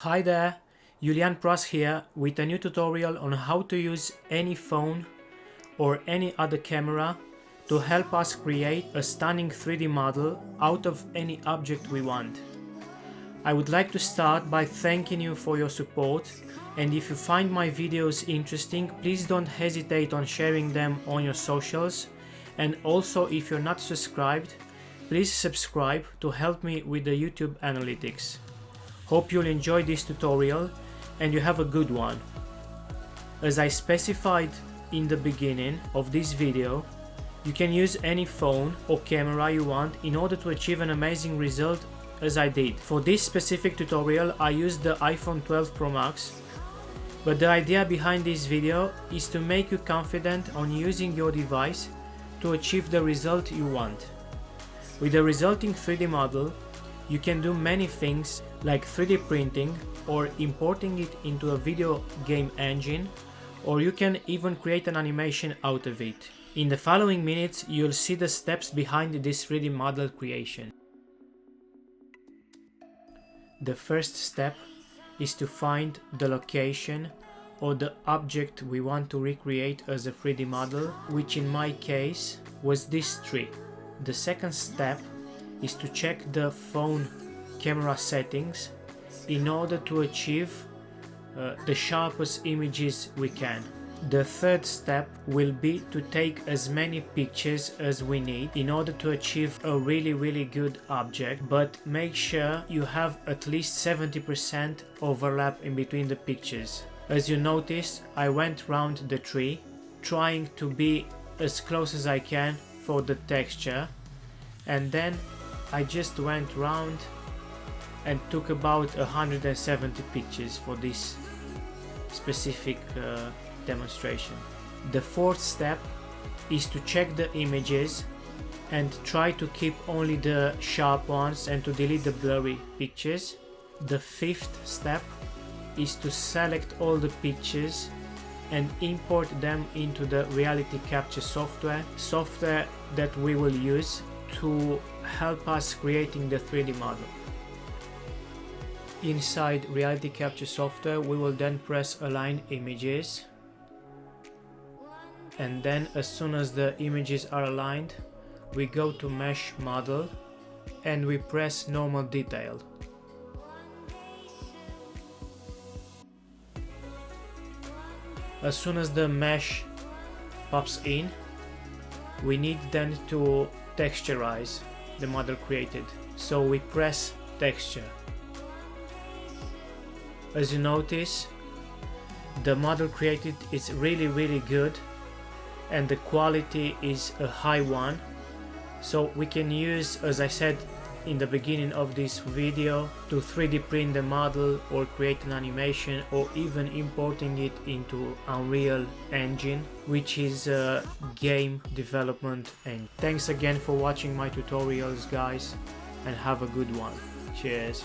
Hi there, Iulian Praz here with a new tutorial on how to use any phone or any other camera to help us create a stunning 3D model out of any object we want. I would like to start by thanking you for your support, and if you find my videos interesting, please don't hesitate on sharing them on your socials, and also if you're not subscribed, please subscribe to help me with the YouTube analytics. Hope you'll enjoy this tutorial and you have a good one. As I specified in the beginning of this video, you can use any phone or camera you want in order to achieve an amazing result as I did. For this specific tutorial I used the iPhone 12 Pro Max, but the idea behind this video is to make you confident on using your device to achieve the result you want. With the resulting 3D model, you can do many things like 3D printing or importing it into a video game engine, or you can even create an animation out of it. In the following minutes you'll see the steps behind this 3D model creation. The first step is to find the location or the object we want to recreate as a 3D model, which in my case was this tree. The second step is to check the phone camera settings in order to achieve the sharpest images we can. The third step will be to take as many pictures as we need in order to achieve a really good object, but make sure you have at least 70% overlap in between the pictures. As you noticed, I went round the tree trying to be as close as I can for the texture, and then I just went round and took about 170 pictures for this specific demonstration. The fourth step is to check the images and try to keep only the sharp ones and to delete the blurry pictures. The fifth step is to select all the pictures and import them into the reality capture software that we will use to help us creating the 3D model. Inside reality capture software we will then press align images, and then as soon as the images are aligned we go to mesh model and we press normal detail. As soon as the mesh pops in, we need then to texturize the model created, so we press texture. As you notice, the model created is really good and the quality is a high one, so we can use, as I said in the beginning of this video, to 3D print the model or create an animation, or even importing it into Unreal Engine, which is a game development engine. Thanks again for watching my tutorials, guys, and have a good one. Cheers.